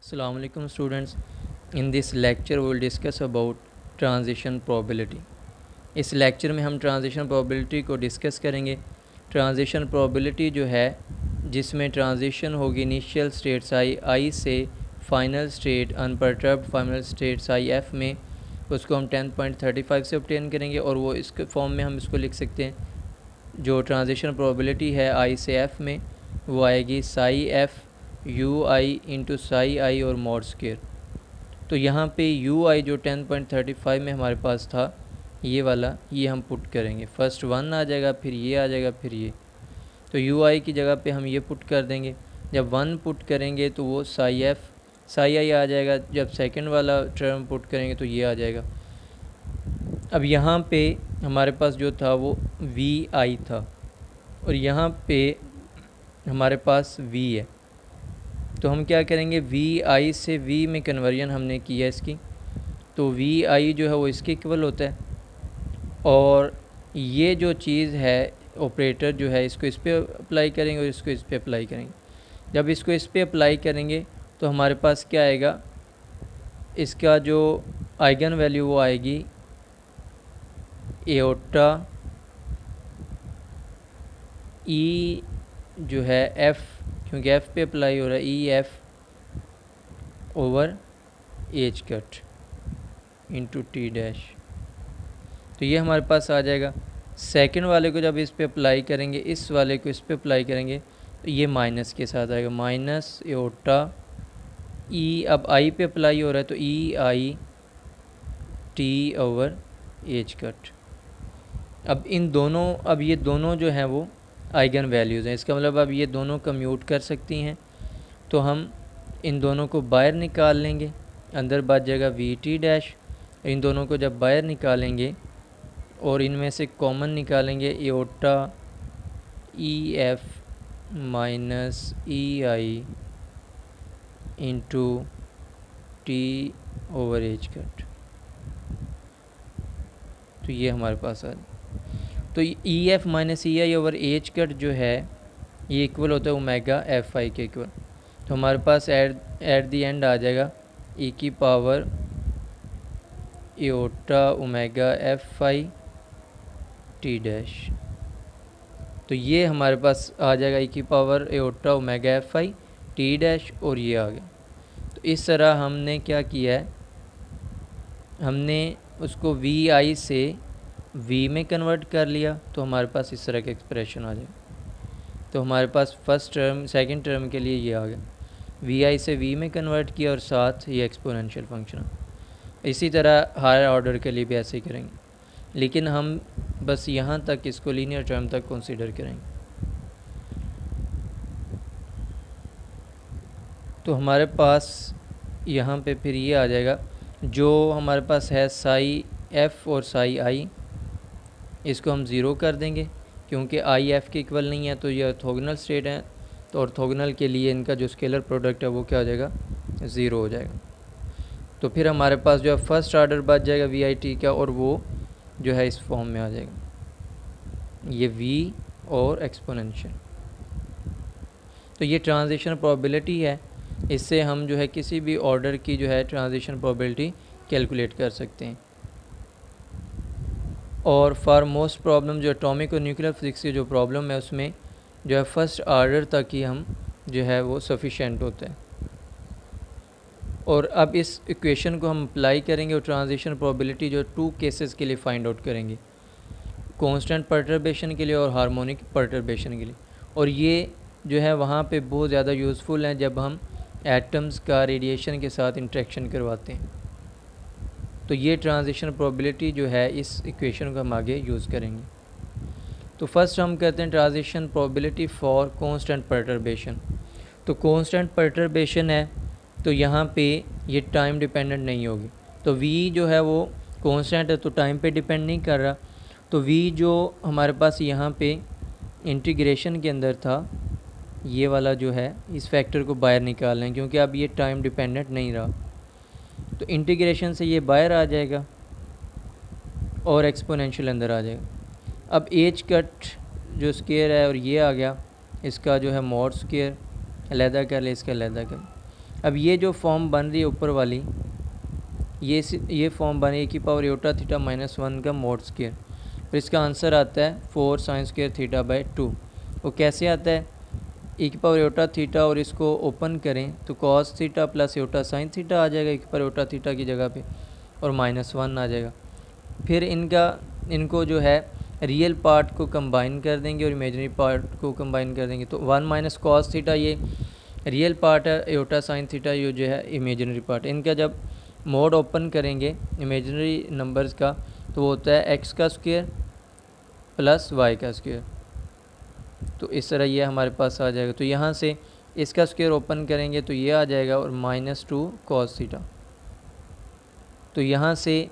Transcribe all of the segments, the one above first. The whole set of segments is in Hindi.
Assalamu alaikum students. In this lecture we will discuss about transition probability. इस लेक्चर में हम ट्रांजिशन प्रोबेबिलिटी को डिस्कस करेंगे। ट्रांजिशन प्रोबेबिलिटी जो है जिसमें ट्रांजिशन होगी इनिशियल स्टेट्स आई से final state unperturbed final states I F में, उसको हम 10.35 से ऑब्टेन करेंगे और वो इस फॉर्म में हम इसको लिख सकते हैं। जो ट्रांजिशन प्रोबेबिलिटी है आई से एफ में वो आएगी Sai F you I into Sai आई और मॉड स्क्वायर। तो यहाँ पे यू आई जो 10.35 में हमारे पास था ये वाला, ये हम पुट करेंगे। फर्स्ट 1 आ जाएगा, फिर ये आ जाएगा, फिर ये। तो यू आई की जगह पे हम ये पुट कर देंगे। जब 1 पुट करेंगे तो वो साई एफ साई आई आ जाएगा। जब सेकंड वाला टर्म पुट करेंगे तो ये आ जाएगा। अब यहाँ पे हमारे पास जो था वो वी आई था और यहाँ पे हमारे पास वी है। तो हम क्या करेंगे, वी आई से वी में कन्वर्जन हमने किया इसकी, तो वी आई जो है वो इसके इक्वल होता है। और ये जो चीज़ है ऑपरेटर जो है इसको इस पर अप्लाई करेंगे और इसको इस पर अप्लाई करेंगे। जब इसको इस पर अप्लाई करेंगे तो हमारे पास क्या आएगा, इसका जो आइगन वैल्यू वो आएगी एओटा ई जो है एफ़, क्योंकि एफ़ पे अप्लाई हो रहा है, E F over H cut into T dash. तो ये हमारे पास आ जाएगा। सेकंड वाले को जब इस पे अप्लाई करेंगे, इस वाले को इस पे अप्लाई करेंगे तो ये माइनस के साथ आएगा, माइनस एओटा ई। अब आई पे अप्लाई हो रहा है तो E I T over H cut. अब इन दोनों, अब ये दोनों जो हैं वो आइगन वैल्यूज़ हैं। इसका मतलब अब ये दोनों कम्यूट कर सकती हैं, तो हम इन दोनों को बाहर निकाल लेंगे, अंदर बच जाएगा वी टी डैश। इन दोनों को जब बाहर निकालेंगे और इनमें से कॉमन निकालेंगे iota E F minus E I into T over H cut, तो ये हमारे पास आ जाए। तो E F minus E I over H cut जो है ये इक्वल होता है ओमेगा एफ आई के इक्वल। तो हमारे पास एट दी एंड आ जाएगा ई की power aorta omega F I T dash. तो ये हमारे पास आ जाएगा ई की power aorta omega F I T dash और ये आ गया। तो इस तरह हमने क्या किया है, हमने उसको वी आई से वी में कन्वर्ट कर लिया, तो हमारे पास इस तरह का एक्सप्रेशन आ जाएगा। तो हमारे पास फर्स्ट टर्म सेकंड टर्म के लिए ये आ गया, वी आई से वी में कन्वर्ट किया और साथ ये एक्सपोनेंशियल फंक्शन। इसी तरह हायर ऑर्डर के लिए भी ऐसे ही करेंगे, लेकिन हम बस यहाँ तक इसको लीनियर टर्म तक कंसीडर करेंगे। तो हमारे पास यहाँ पे फिर ये आ जाएगा, जो हमारे पास है साई एफ़ और साई आई, इसको हम ज़ीरो कर देंगे क्योंकि आई एफ़ के इक्वल नहीं है, तो ये ऑर्थोगोनल स्टेट है। तो ऑर्थोगोनल के लिए इनका जो स्केलर प्रोडक्ट है वो क्या हो जाएगा, ज़ीरो हो जाएगा। तो फिर हमारे पास जो है फर्स्ट ऑर्डर बच जाएगा वी आई टी का, और वो जो है इस फॉर्म में आ जाएगा, ये वी और एक्सपोनेंशियल। तो ये ट्रांजिशन प्रोबेबिलिटी है, इससे हम जो है किसी भी ऑर्डर की जो है ट्रांजिशन प्रोबेबिलिटी कैलकुलेट कर सकते हैं। और फॉर मोस्ट प्रॉब्लम जो एटॉमिक और न्यूक्लियर फिजिक्स की जो प्रॉब्लम है उसमें जो है फर्स्ट ऑर्डर तक ही हम जो है वो सफिशेंट होता है। और अब इस इक्वेशन को हम अप्लाई करेंगे और ट्रांजिशन प्रोबेबिलिटी जो 2 केसेस के लिए फाइंड आउट करेंगे, कांस्टेंट परटर्बेशन के लिए और हार्मोनिक परटर्बेशन के लिए। और ये जो है वहाँ पे बहुत ज़्यादा यूज़फुल हैं जब हम एटम्स का रेडिएशन के साथ इंटरेक्शन करवाते हैं। तो ये ट्रांजिशन प्रोबेबिलिटी जो है इस इक्वेशन को हम आगे यूज़ करेंगे। तो फर्स्ट हम कहते हैं transition probability for constant perturbation. तो कांस्टेंट परटर्बेशन है तो यहाँ पे ये टाइम डिपेंडेंट नहीं होगी। तो v जो है वो कांस्टेंट है तो टाइम पे डिपेंड नहीं कर रहा। तो v जो हमारे पास यहाँ पे इंटीग्रेशन के अंदर था, ये वाला जो है इस फैक्टर को बाहर निकाल लें क्योंकि अब ये टाइम डिपेंडेंट नहीं रहा। तो इंटीग्रेशन से ये बाहर आ जाएगा और एक्सपोनेंशियल अंदर आ जाएगा। अब एच कट जो स्केयर है और ये आ गया, इसका जो है मॉड स्केयर अलहदा कर ले, इसका अलहदा कर। अब ये जो फॉर्म बन रही है ऊपर वाली, ये फॉर्म बने e की पावर आयोटा थीटा माइनस 1 का मोड स्क्वायर, और इसका आंसर आता है 4 साइन स्क्वायर थीटा बाई 2। वो कैसे आता है, e की पावर आयोटा थीटा और इसको ओपन करें तो cos theta plus iota sine theta आ जाएगा e की पावर आयोटा थीटा की जगह पे, और -1 आ जाएगा। फिर इनको जो है रियल पार्ट को कंबाइन कर देंगे और इमेजिनरी पार्ट को कंबाइन कर देंगे, तो 1 माइनस कॉस थीटा ये रियल पार्ट है, आयोटा साइन थीटा ये जो है इमेजिनरी पार्ट। इनका जब मोड ओपन करेंगे इमेजिनरी नंबर्स का तो वो होता है x का स्क्वायर प्लस y का स्क्वायर। तो इस तरह ये हमारे पास आ जाएगा। तो यहाँ से इसका स्क्वायर ओपन करेंगे तो ये आ जाएगा और -2 कॉस थीटा। तो यहाँ से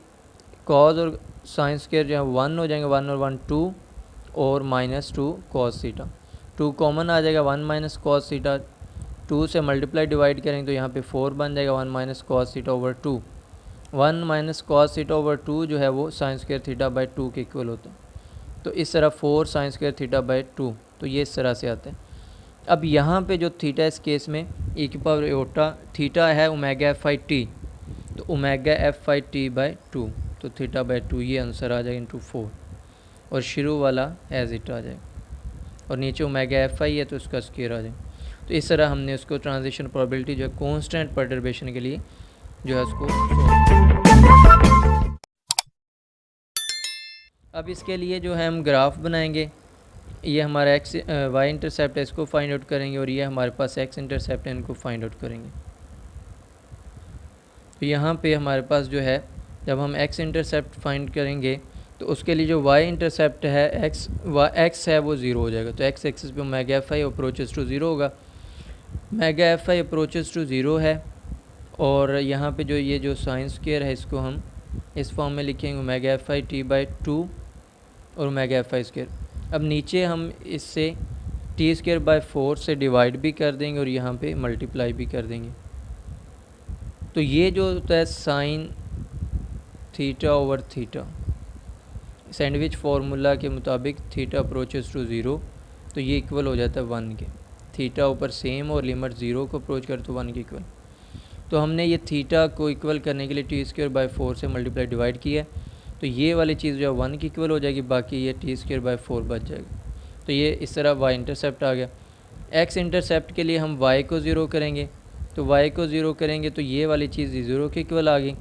कॉस और साइन स्क्वायर जो है 1 हो जाएंगे, 1 और 1 2, और -2 कॉस थीटा। 2 कॉमन आ जाएगा, 1 माइनस कॉस थीटा, 2 से मल्टीप्लाई डिवाइड करेंगे तो यहाँ पे 4 बन जाएगा, 1 minus cos theta over 2। 1 minus cos theta over 2 जो है वो साइन स्क्वायर थीटा बाई 2 के इक्वल होता है। तो इस तरह 4 साइन स्क्वायर थीटा बाई 2, तो ये इस तरह से आता है। अब यहाँ पे जो थीटा इस केस में e की पावर आयोटा थीटा है ओमेगा एफ आई टी, तो omega F I T by 2, तो थीटा बाई 2 ये आंसर आ जाएगा इंटू 4, और शुरू वाला एज इट आ जाएगा, और नीचे ओमेगा एफ आई है तो उसका स्क्वायर आ जाएगा। तो इस तरह हमने उसको ट्रांजिशन प्रोबेबिलिटी जो है कांस्टेंट परटर्बेशन के लिए जो है उसको। अब इसके लिए जो है हम ग्राफ बनाएंगे, ये हमारा एक्स वाई इंटरसेप्ट है, इसको फाइंड आउट करेंगे, और ये हमारे पास एक्स इंटरसेप्ट है, इनको फाइंड आउट करेंगे। तो यहाँ पे हमारे पास जो है जब हम एक्स इंटरसेप्ट फाइंड करेंगे तो उसके लिए जो वाई इंटरसेप्ट है एक्स है वो 0 हो जाएगा। तो एक्स एक्सिस पे omega F I approaches to 0 होगा, omega F I approaches to 0 है, और यहाँ पे जो ये जो साइन स्क्वायर है इसको हम इस फॉर्म में लिखेंगे omega F I T by 2 और ओमेगा एफ आई स्क्वायर। अब नीचे हम इससे टी स्क्वायर बाई 4 से डिवाइड भी कर देंगे और यहाँ पे मल्टीप्लाई भी कर देंगे। तो ये जो होता है sine theta over theta, sandwich formula के मुताबिक थीटा अप्रोचेस टू 0, तो ये इक्वल हो जाता है 1 के। थीटा ऊपर सेम और लिमिट 0 को अप्रोच कर तो 1 के इक्वल। तो हमने ये थीटा को इक्वल करने के लिए टी स्क्वायर बाई 4 से मल्टीप्लाई डिवाइड किया, तो ये वाली चीज़ जो है 1 की इक्वल हो जाएगी, बाकी ये टी स्क्वायर बाई 4 बच जाएगा। तो ये इस तरह वाई इंटरसेप्ट आ गया। एक्स इंटरसेप्ट के लिए हम वाई को 0 करेंगे, तो वाई को 0 करेंगे तो ये वाली चीज़ 0 के इक्वल आ गई।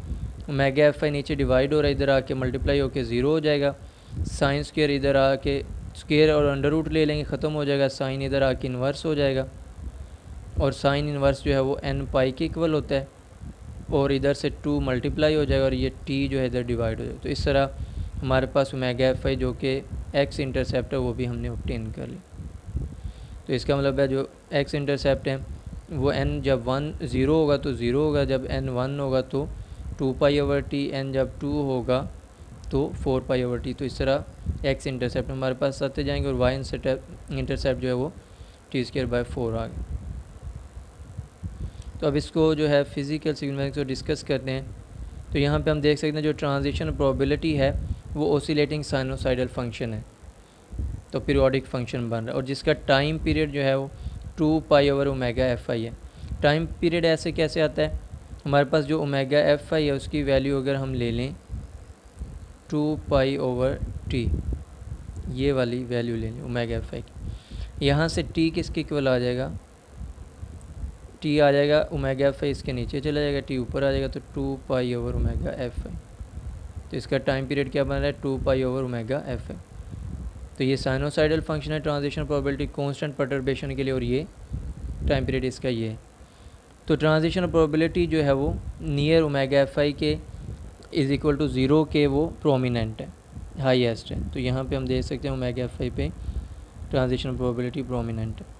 ओमेगा एफ आई नीचे डिवाइड हो रहा है, इधर आके मल्टीप्लाई होके 0 हो जाएगा। साइन स्क्वायर इधर आके स्क्वायर और अंडर रूट ले लेंगे, ख़त्म हो जाएगा। साइन इधर आके इन्वर्स हो जाएगा, और साइन इन्वर्स जो है वो n पाई के इक्वल होता है, और इधर से 2 मल्टीप्लाई हो जाएगा और ये t जो है इधर डिवाइड हो जाएगा। तो इस तरह हमारे पास ओमेगा एफ आई जो कि एक्स इंटरसेप्ट है वो भी हमने ऑब्टेन कर लिया। तो इसका मतलब है जो एक्स इंटरसेप्ट है वो n जब 1 0 होगा तो 0 होगा, जब n 1 होगा तो 2 पाई ओवर टी, n जब 2 होगा तो 4 पाई ओवर टी। तो इस तरह एक्स इंटरसेप्ट हमारे पास आते जाएंगे, और वाई इंटरसेप्ट जो है वो टी स्क्वायर बाई 4 आ गया। तो अब इसको जो है फिज़िकल सिग्नल को डिस्कस करते हैं। तो यहाँ पे हम देख सकते हैं जो ट्रांजिशन प्रोबेबिलिटी है वो ओसिलेटिंग साइनोसाइडल फंक्शन है, तो पीरियोडिक फंक्शन बन रहा है, और जिसका टाइम पीरियड जो है वो 2 pi over omega F I है। टाइम पीरियड ऐसे कैसे आता है, हमारे पास जो ओमेगा एफ आई है उसकी वैल्यू अगर हम ले लें 2 पाई ओवर टी, ये वाली वैल्यू ले लें ओमेगा एफ आई की, यहाँ से टी किसके इक्वल आ जाएगा, टी आ जाएगा ओमेगा एफ आई इसके नीचे चला जाएगा, टी ऊपर आ जाएगा, तो 2 पाई ओवर ओमेगा एफ आई। तो इसका टाइम पीरियड क्या बन रहा है 2 पाई ओवर ओमेगा एफ आई। तो ये साइनोसाइडल फंक्शन है ट्रांजिशन प्रोबेबिलिटी कांस्टेंट परटर्बेशन के लिए, और ये टाइम पीरियड इसका ये है। तो ट्रांजिशन प्रोबेबिलिटी जो है वो नियर ओमेगा एफ आई के इज़ इक्वल टू 0 के वो प्रोमिनेंट है, हाईएस्ट है। तो यहाँ पे हम देख सकते हैं ओमेगा एफ आई पे ट्रांजिशन प्रोबेबिलिटी प्रोमिनेंट है।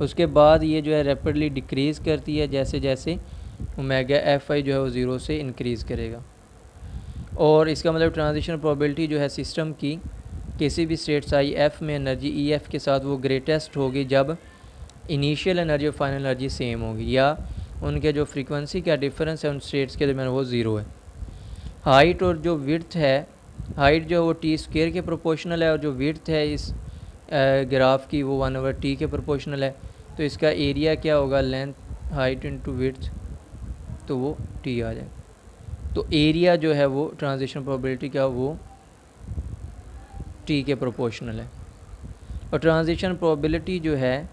उसके बाद ये जो है रैपिडली डिक्रीज़ करती है जैसे जैसे ओमेगा एफ आई जो है वो 0 से इंक्रीज़ करेगा। और इसका मतलब ट्रांजिशन प्रोबेबिलिटी जो है सिस्टम की किसी भी स्टेट आई एफ में एनर्जी ई एफ के साथ वो ग्रेटेस्ट होगी जब इनिशियल एनर्जी और फाइनल एनर्जी सेम होगी, या उनके जो फ्रीक्वेंसी का डिफरेंस है उन स्टेट्स के दरमियान वो 0 है। हाइट और जो विड्थ है, हाइट जो वो टी स्क्वायर के प्रोपोर्शनल है, और जो विड्थ है इस ग्राफ की वो 1/t के प्रोपोर्शनल है। तो इसका एरिया क्या होगा, लेंथ हाइट इंटू विड्थ, तो वो टी आ जाएगा। तो एरिया जो है वो ट्रांजिशन प्रोबेबिलिटी का वो टी के प्रोपोर्शनल है। और ट्रांजिशन प्रोबेबिलिटी जो है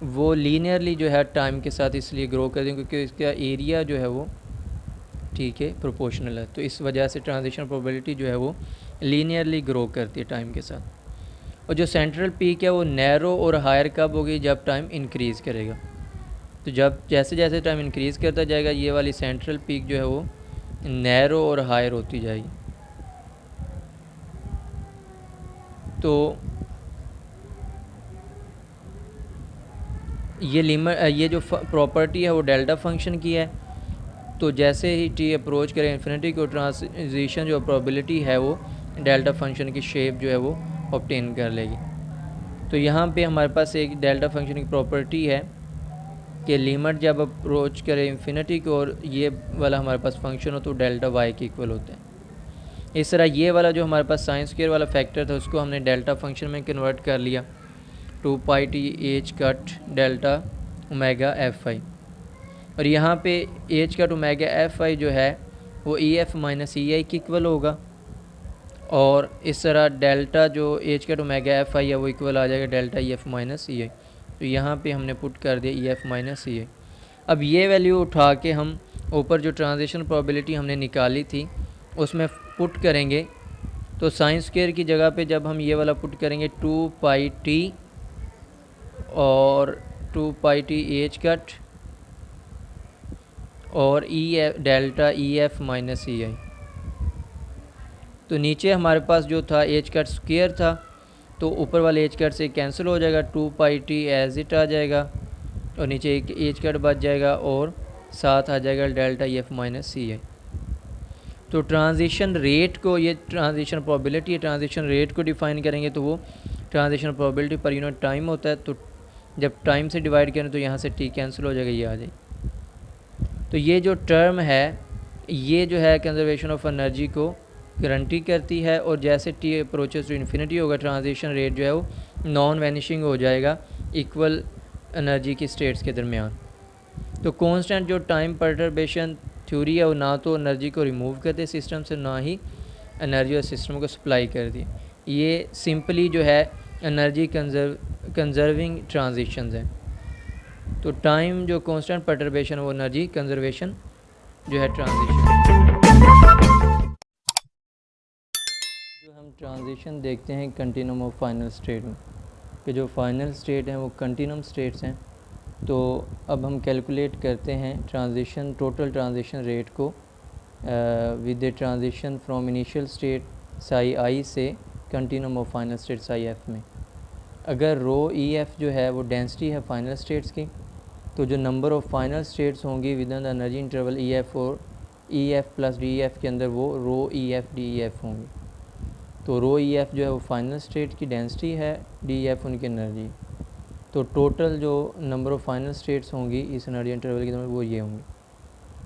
वो लीनियरली जो है टाइम के साथ इसलिए ग्रो कर देंगे क्योंकि इसका एरिया जो है वो टी के प्रोपोर्शनल है। तो इस वजह से ट्रांजिशन प्रोबेबिलिटी जो है वो लीनियरली ग्रो करती है टाइम के साथ। और जो सेंट्रल पीक है वो नैरो और हायर कब होगी, जब टाइम इंक्रीज़ करेगा। तो जब जैसे जैसे टाइम इंक्रीज़ करता जाएगा ये वाली सेंट्रल पीक जो है वो नैरो और हायर होती जाएगी। तो ये जो प्रॉपर्टी है वो डेल्टा फंक्शन की है। तो जैसे ही टी अप्रोच करे इन्फिनिटी को, ट्रांजिशन जो प्रोबेबिलिटी है वो डेल्टा फंक्शन की शेप जो है वो ऑब्टेन कर लेगी। तो यहाँ पे हमारे पास एक डेल्टा फंक्शन की प्रॉपर्टी है कि लिमिट जब अप्रोच करे इन्फिनिटी को और ये वाला हमारे पास फंक्शन हो तो डेल्टा वाई के इक्वल होता है। इस तरह ये वाला जो हमारे पास साइन स्क्वायर वाला फैक्टर था उसको हमने डेल्टा फंक्शन में कन्वर्ट कर लिया, 2πt h delta omega F आई। और यहाँ पे h ओमेगा एफ आई जो है वो ई एफ माइनस ई आई के इक्वल होगा। और इस तरह डेल्टा जो h ओमेगा एफ आई है वो इक्वल आ जाएगा delta E F minus E I. तो यहाँ पे हमने पुट कर दिया ई एफ माइनस ई आई। अब ये वैल्यू उठा के हम ऊपर जो ट्रांजिशन प्रोबेबिलिटी हमने निकाली थी उसमें पुट करेंगे। तो साइन स्क्वायर की जगह पे जब हम ये वाला पुट करेंगे 2πt और 2πt h और E F delta E F minus E I. तो नीचे हमारे पास जो था एच कट स्क्वायर था तो ऊपर वाले एच कट से कैंसिल हो जाएगा, 2πt एज इट आ जाएगा और नीचे एक एच कट बच जाएगा और साथ आ जाएगा डेल्टा ई एफ माइनस सी आई। तो ट्रांजिशन रेट को, ये ट्रांजिशन प्रोबेबिलिटी ट्रांजिशन रेट को डिफ़ाइन करेंगे तो वो transition probability per unit time होता है। तो जब टाइम से डिवाइड करें तो यहाँ से टी कैंसिल हो जाएगा, ये आ जाए। तो ये जो टर्म है ये जो है कंजर्वेशन ऑफ एनर्जी को गारंटी करती है। और जैसे टी अप्रोचेस टू इन्फिनिटी होगा ट्रांजिशन रेट जो है वो नॉन वैनिशिंग हो जाएगा इक्वल एनर्जी की स्टेट्स के दरमियान। तो कांस्टेंट जो टाइम परटर्बेशन थ्योरी है वो ना तो एनर्जी को रिमूव करते सिस्टम से, ना ही एनर्जी और सिस्टम को सप्लाई करती। ये सिंपली जो है एनर्जी कंजर्विंग ट्रांजिशंस हैं। तो टाइम जो कांस्टेंट परटर्बेशन है वो एनर्जी कंजर्वेशन जो है ट्रांजिशन। जो हम ट्रांजिशन देखते हैं कंटिन्यूम ऑफ फाइनल स्टेट में, कि जो फाइनल स्टेट हैं वो कंटिन्यूम स्टेट्स हैं। तो अब हम कैलकुलेट करते हैं ट्रांजिशन टोटल ट्रांजिशन रेट को with the transition from initial state psi I से continuum of final state psi F में। अगर रो ई एफ जो है वो डेंसिटी है फाइनल स्टेट्स की, तो जो नंबर ऑफ फाइनल स्टेट्स होंगी within the energy interval E F और E F plus D F के अंदर वो rho E F D F होंगी। तो रो ई एफ जो है वो फाइनल स्टेट की डेंसिटी है, डी एफ उनकी एनर्जी। तो टोटल जो नंबर ऑफ फाइनल स्टेट्स होंगी इस एनर्जी इंटरवल के अंदर वो ये होंगी।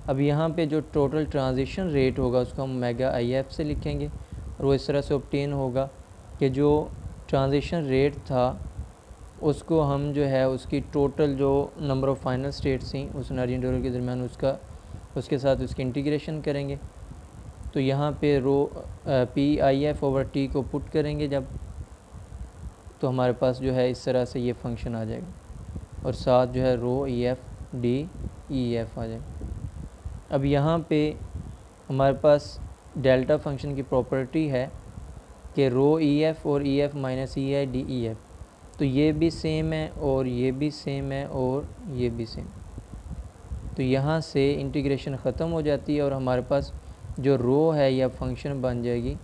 अब यहाँ पे जो टोटल ट्रांजिशन रेट होगा उसको हम मेगा आई एफ से लिखेंगे और वो इस तरह से ऑब्टेन होगा कि जो ट्रांजिशन रेट था उसको हम जो है उसकी टोटल जो नंबर ऑफ फाइनल स्टेट्स थी उस एनर्जी इंटरवल के दरमियान उसके साथ उसकी इंटीग्रेशन करेंगे। तो यहाँ पे rho P I F over T को पुट करेंगे जब, तो हमारे पास जो है इस तरह से ये फंक्शन आ जाएगा और साथ जो है rho E F D E F आ जाएगा। अब यहाँ पे हमारे पास डेल्टा फंक्शन की प्रॉपर्टी है कि रो ई एफ और E F minus E I D E F, तो ये भी सेम है और ये भी सेम है और ये भी सेम। तो यहाँ से इंटीग्रेशन ख़त्म हो जाती है और हमारे पास जो रो है या फंक्शन बन जाएगी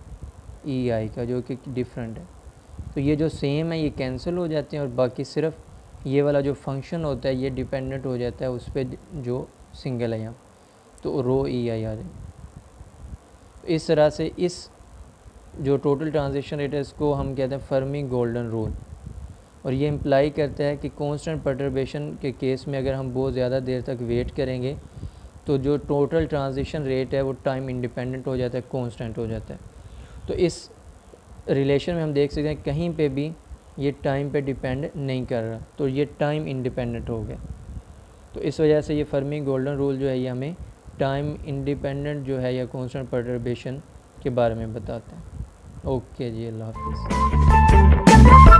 ई आई का, जो कि डिफरेंट है। तो ये जो सेम है ये कैंसिल हो जाते हैं और बाकी सिर्फ ये वाला जो फंक्शन होता है ये डिपेंडेंट हो जाता है उस पर जो सिंगल है यहाँ, तो रो ई आई आ जाए। इस तरह से इस जो टोटल ट्रांजिशन रेट है इसको हम कहते हैं फर्मी गोल्डन रूल। और ये इम्प्लाई करता है कि कांस्टेंट परटर्बेशन के केस में अगर हम बहुत ज़्यादा देर तक वेट करेंगे तो जो टोटल ट्रांजिशन रेट है वो टाइम इंडिपेंडेंट हो जाता है, कांस्टेंट हो जाता है। तो इस रिलेशन में हम देख सकते हैं कहीं पे भी ये टाइम पे डिपेंड नहीं कर रहा, तो ये टाइम इंडिपेंडेंट हो गया। तो इस वजह से ये फर्मी गोल्डन रूल जो है ये हमें टाइम इंडिपेंडेंट जो है या कांस्टेंट परटर्बेशन के बारे में बताता है। ओके जी, अल्लाह हाफिज़।